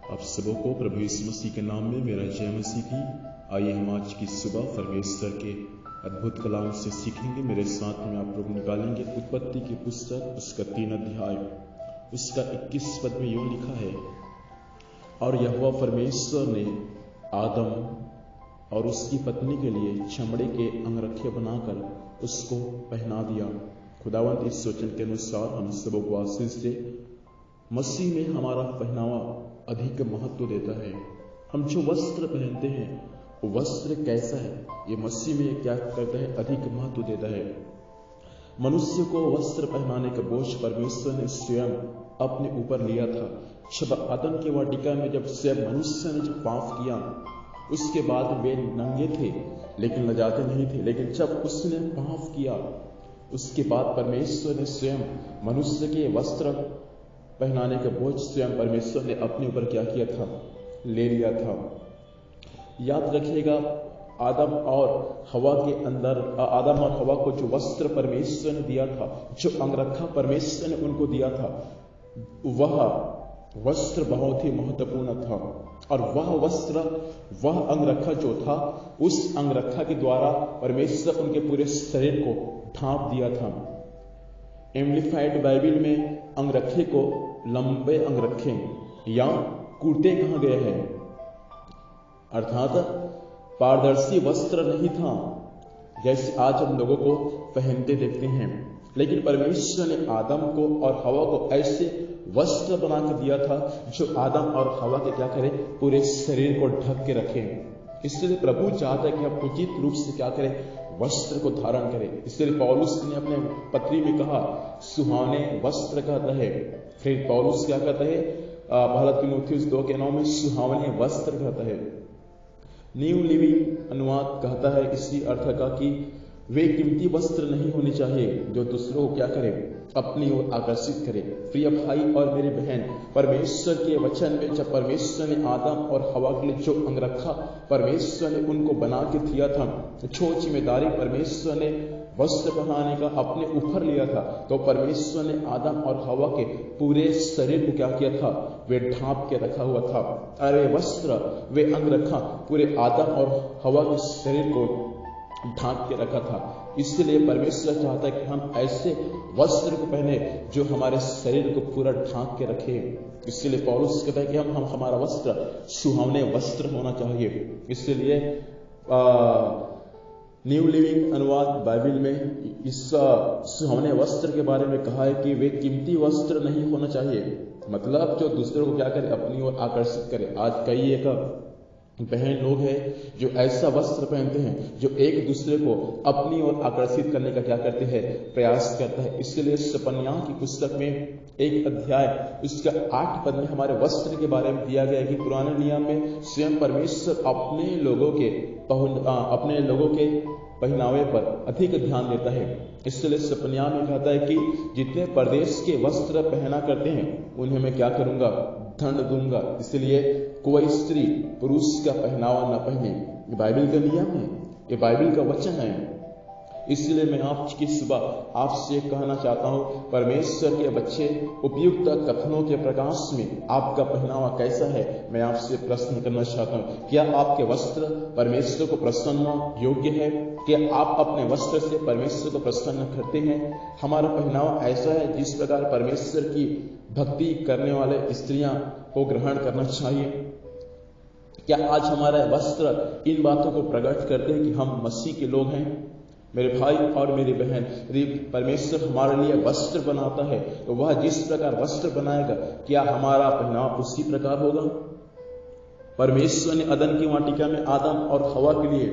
आप सबों को प्रभु यीशु मसीह के नाम में मेरा जय मसीह की। आइए हम आज की सुबह परमेश्वर के अद्भुत कलाम से सीखेंगे। मेरे साथ में आप लोग निकालेंगे उत्पत्ति की पुस्तक, उसका 3 अध्याय, उसका 21 पद में यूं लिखा है, और यहोवा परमेश्वर ने आदम और उसकी पत्नी के लिए चमड़े के अंगरखे बनाकर उसको पहना दिया। खुदावंत इस वचन के अनुसार हम सबों को आशीष दे। मसीह में हमारा पहनावा अधिक महत्व देता है। हम जो वस्त्र पहनते हैं वो वस्त्र कैसा है, ये मसीह में क्या करता है, अधिक महत्व देता है। मनुष्य को वस्त्र पहनाने का बोझ परमेश्वर ने स्वयं अपने ऊपर लिया था। जब आदम की वाटिका में जब स्वयं मनुष्य ने जब पाप किया, उसके बाद वे नंगे थे लेकिन लजाते नहीं थे। लेकिन जब उसने पाप किया, उसके बाद परमेश्वर ने स्वयं मनुष्य के वस्त्र पहनाने का बोझ स्वयं परमेश्वर ने अपने ऊपर क्या किया था, ले लिया था। याद रखिएगा, आदम और हवा के अंदर, आदम और हवा को जो वस्त्र परमेश्वर ने दिया था, जो अंगरखा परमेश्वर ने उनको दिया था, वह वस्त्र बहुत ही महत्वपूर्ण था। और वह वस्त्र, वह अंगरखा जो था, उस अंगरखा के द्वारा परमेश्वर उनके पूरे शरीर को ढांप दिया था। एम्प्लीफाइड बाइबल में अंगरखे को लंबे अंगरखे या कुर्ते कहा गया है, अर्थात पारदर्शी वस्त्र नहीं था जैसे आज हम लोगों को पहनते देखते हैं। लेकिन परमेश्वर ने आदम को और हवा को ऐसे वस्त्र बना के दिया था जो आदम और हवा के क्या करे, पूरे शरीर को ढक के रखे। इसलिए प्रभु चाहता है कि हम उचित रूप से क्या करें, वस्त्र को धारण करें। इसलिए पौलुस ने अपने पत्री में कहा, सुहाने वस्त्र कहता है। फिर पौलुस क्या कहता है, पहला तीमुथियुस 2:9 में सुहावने वस्त्र कहता है। न्यू लिविंग अनुवाद कहता है इसी अर्थ का कि वे कीमती वस्त्र नहीं होने चाहिए जो दूसरों को क्या करे, अपनी ओर आकर्षित करे। प्रिय भाई और मेरी बहन, परमेश्वर के वचन में जब परमेश्वर ने आदम और हवा के लिए जो अंगरखा परमेश्वर ने उनको बना के दिया था, जो जिम्मेदारी परमेश्वर ने वस्त्र पहनाने का अपने ऊपर लिया था, तो परमेश्वर ने आदम और हवा के पूरे शरीर को क्या किया था, वे ढांप के रखा हुआ था। अरे वस्त्र, वे अंगरखा पूरे आदम और हवा के शरीर को ढांक के रखा था। इसलिए परमेश्वर चाहता है कि हम ऐसे वस्त्र को पहने जो हमारे शरीर को पूरा ढांक के रखे। इसलिए पौलुस कहता है कि हम हमारा वस्त्र सुहावने वस्त्र होना चाहिए। इसलिए न्यू लिविंग अनुवाद बाइबल में इस सुहावने वस्त्र के बारे में कहा है कि वे कीमती वस्त्र नहीं होना चाहिए, मतलब जो दूसरों को क्या करे, अपनी ओर आकर्षित करे। आज कई एक बहन लोग हैं जो ऐसा वस्त्र पहनते हैं जो एक दूसरे को अपनी ओर आकर्षित करने का क्या करते हैं, प्रयास करता है। इसलिए सपन्याह की पुस्तक में 1 अध्याय उसका 8 पद में हमारे वस्त्र के बारे में दिया गया है कि पुराने नियम में स्वयं परमेश्वर अपने लोगों के पहनावे पर अधिक ध्यान देता है। इसलिए सपन्याह में कहता है कि जितने प्रदेश के वस्त्र पहना करते हैं उन्हें मैं क्या करूंगा, दंड दूंगा। इसलिए कोई स्त्री पुरुष का पहनावा न पहने, ये बाइबल का नियम है, ये बाइबल का वचन है। इसलिए मैं आज की सुबह आपसे कहना चाहता हूं, परमेश्वर के बच्चे, उपयुक्त कथनों के प्रकाश में आपका पहनावा कैसा है, मैं आपसे प्रश्न करना चाहता हूं। क्या आपके वस्त्र परमेश्वर को प्रसन्न योग्य है? क्या आप अपने वस्त्र से परमेश्वर को प्रसन्न करते हैं? हमारा पहनावा ऐसा है जिस प्रकार परमेश्वर की भक्ति करने वाले स्त्रियां को ग्रहण करना चाहिए? क्या आज हमारा वस्त्र इन बातों को प्रकट करते हैं कि हम मसीह के लोग हैं? मेरे भाई और मेरी बहन, यदि परमेश्वर हमारे लिए वस्त्र बनाता है तो वह जिस प्रकार वस्त्र बनाएगा, क्या हमारा पहनावा उसी प्रकार होगा? परमेश्वर ने अदन की वाटिका में आदम और हवा के लिए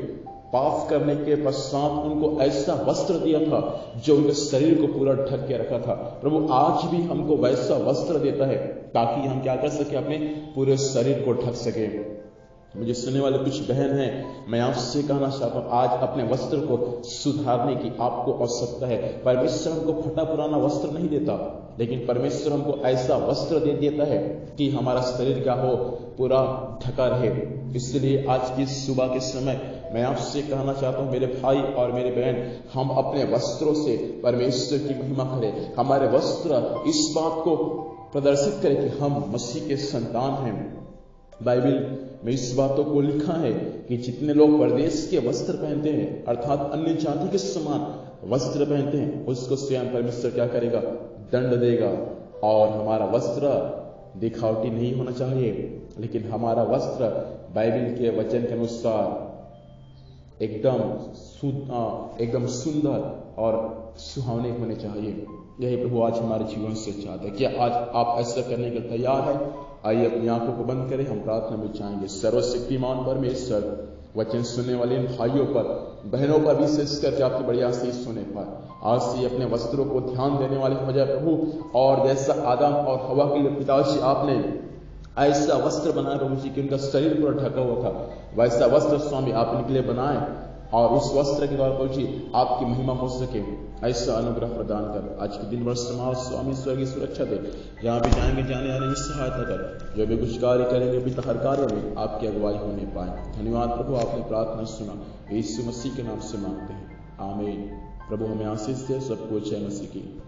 पाप करने के पश्चात उनको ऐसा वस्त्र दिया था जो उनके शरीर को पूरा ढक के रखा था। प्रभु आज भी हमको वैसा वस्त्र देता है ताकि हम क्या कर सके, अपने पूरे शरीर को ढक सके। मुझे सुनने वाले कुछ बहन हैं, मैं आपसे कहना चाहता हूं, आज अपने वस्त्र को सुधारने की आपको आवश्यकता है। परमेश्वर हमको फटा पुराना वस्त्र नहीं देता, लेकिन परमेश्वर हमको ऐसा वस्त्र दे देता है कि हमारा शरीर क्या हो, पूरा ढका रहे। इसलिए आज की सुबह के समय मैं आपसे कहना चाहता हूं, मेरे भाई और मेरे बहन, हम अपने वस्त्रों से परमेश्वर की महिमा करें। हमारे वस्त्र इस बात को प्रदर्शित करें कि हम मसीह के संतान हैं। बाइबल में इस बातों को लिखा है कि जितने लोग परदेश के वस्त्र पहनते हैं, अर्थात अन्य जाति के समान वस्त्र पहनते हैं, उसको स्वयं परमेश्वर क्या करेगा? दंड देगा। और हमारा वस्त्र दिखावटी नहीं होना चाहिए, लेकिन हमारा वस्त्र बाइबल के वचन के अनुसार एकदम सुंदर और सुहावने होने चाहिए। यही प्रभु आज हमारे जीवन से चाहते हैं। क्या आज आप ऐसा करने के तैयार हैं? आइए अपनी आंखों को बंद करें, हम प्रार्थना में जाएंगे। सर्वशक्तिमान परमेश्वर, वचन सुनने वाले भाइयों पर, बहनों पर, विशेष करके आपकी बड़ी आशीष सुने पर आज से अपने वस्त्रों को ध्यान देने वाले हो जाए प्रभु। और जैसा आदम और हवा के लिए पिताजी आपने ऐसा वस्त्र बनाया प्रभु जी कि उनका शरीर पूरा ढका हुआ था, वैसा वस्त्र स्वामी आप इनके लिए बनाए और उस वस्त्र के द्वारा प्रभु जी आपकी महिमा हो सके, ऐसा अनुग्रह प्रदान कर। आज के दिन भर समाज स्वामी स्वर्गीय सुरक्षा दे, जहाँ भी जाएंगे जाने आने में सहायता कर। जो भी कुछ कार्य करेंगे पिता हर कार्य में आपकी अगुवाई होने पाए। धन्यवाद प्रभु, आपने प्रार्थना सुना, यीशु मसीह के नाम से मांगते हैं, आमीन। प्रभु हमें आशीष दे, सबको जय मसीह की।